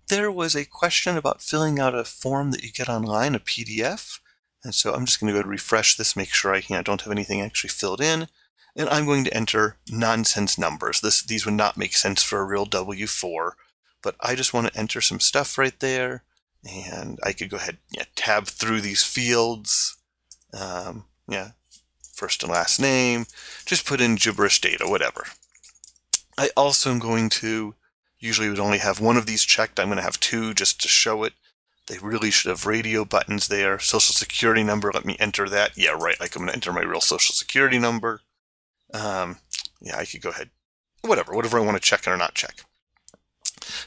there was a question about filling out a form that you get online, a PDF. And so I'm just going to go ahead and refresh this, make sure I don't have anything actually filled in. And I'm going to enter nonsense numbers. These would not make sense for a real W-4, but I just want to enter some stuff right there. And I could go ahead and tab through these fields. First and last name, just put in gibberish data, whatever. I also am going to, usually would only have one of these checked. I'm going to have two just to show it. They really should have radio buttons there. Social security number, let me enter that. Yeah, right, like I'm going to enter my real social security number. I could go ahead, whatever I want to check or not check.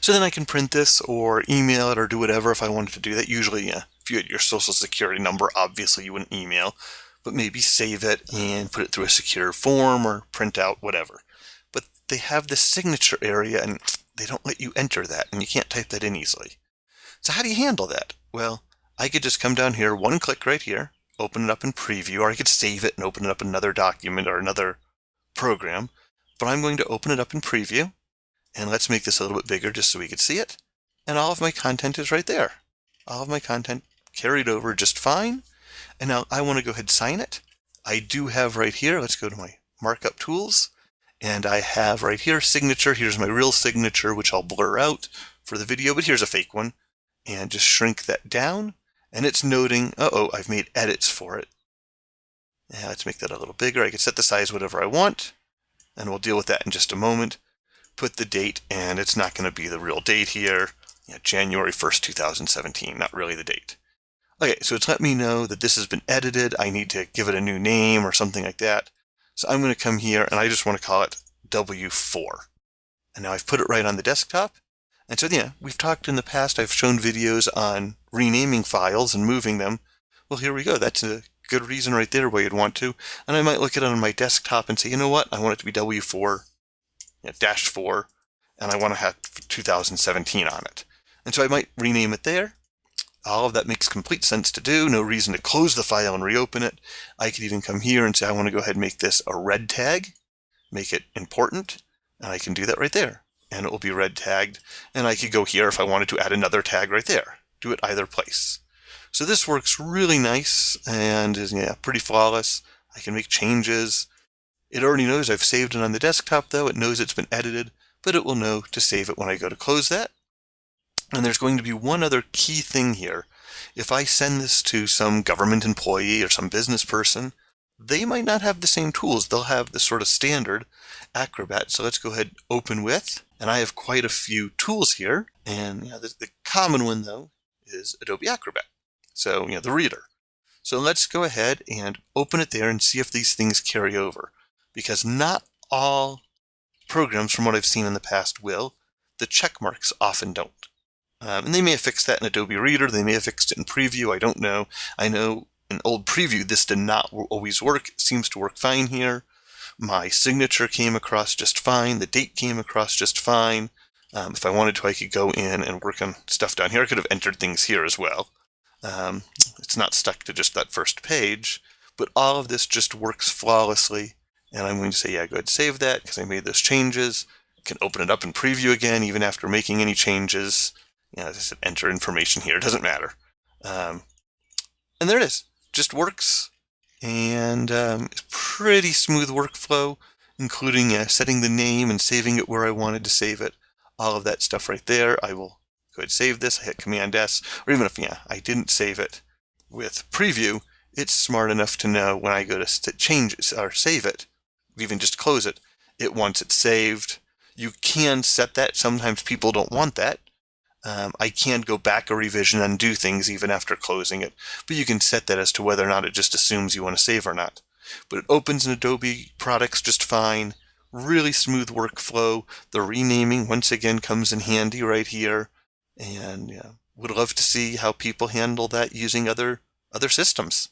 So then I can print this or email it or do whatever if I wanted to do that. Usually, if you had your social security number, obviously you wouldn't email, but maybe save it and put it through a secure form or print out, whatever. But they have this signature area and they don't let you enter that and you can't type that in easily. So how do you handle that? Well, I could just come down here, one click right here, open it up in preview, or I could save it and open it up in another document or another program. But I'm going to open it up in preview. And let's make this a little bit bigger just so we can see it. And all of my content is right there. All of my content carried over just fine. And now I want to go ahead and sign it. I do have right here, let's go to my markup tools. And I have right here signature. Here's my real signature, which I'll blur out for the video, but here's a fake one. And just shrink that down. And it's noting, I've made edits for it. Yeah, let's make that a little bigger. I can set the size whatever I want. And we'll deal with that in just a moment. Put the date, and it's not going to be the real date here. January 1st, 2017, not really the date. Okay, so it's let me know that this has been edited. I need to give it a new name or something like that. So I'm going to come here, and I just want to call it W4. And now I've put it right on the desktop. And so, we've talked in the past, I've shown videos on renaming files and moving them. Well, here we go. That's a good reason right there why you'd want to. And I might look at it on my desktop and say, you know what? I want it to be W4. -4, and I want to have 2017 on it. And so I might rename it there. All of that makes complete sense to do. No reason to close the file and reopen it. I could even come here and say I want to go ahead and make this a red tag, make it important, and I can do that right there. And it will be red tagged. And I could go here if I wanted to add another tag right there. Do it either place. So this works really nice and is pretty flawless. I can make changes. It already knows I've saved it on the desktop, though. It knows it's been edited, but it will know to save it when I go to close that. And there's going to be one other key thing here. If I send this to some government employee or some business person, they might not have the same tools. They'll have the sort of standard Acrobat. So let's go ahead and open with. And I have quite a few tools here. And the common one, though, is Adobe Acrobat. So, the reader. So let's go ahead and open it there and see if these things carry over. Because not all programs, from what I've seen in the past, will. The check marks often don't. And they may have fixed that in Adobe Reader. They may have fixed it in Preview. I don't know. I know in old Preview this did not always work. It seems to work fine here. My signature came across just fine. The date came across just fine. If I wanted to, I could go in and work on stuff down here. I could have entered things here as well. It's not stuck to just that first page. But all of this just works flawlessly. And I'm going to say, go ahead and save that because I made those changes. I can open it up in preview again, even after making any changes. As I said, enter information here. It doesn't matter. And there it is. Just works. And it's pretty smooth workflow, including setting the name and saving it where I wanted to save it. All of that stuff right there. I will go ahead and save this. I hit Command S. Or even if I didn't save it with preview, it's smart enough to know when I go to change it or save it, even just close it, it wants it saved. You can set that. Sometimes people don't want that. I can go back a revision and undo things even after closing it, but you can set that as to whether or not it just assumes you want to save or not. But it opens in Adobe products just fine. Really smooth workflow. The renaming, once again, comes in handy right here. And would love to see how people handle that using other systems.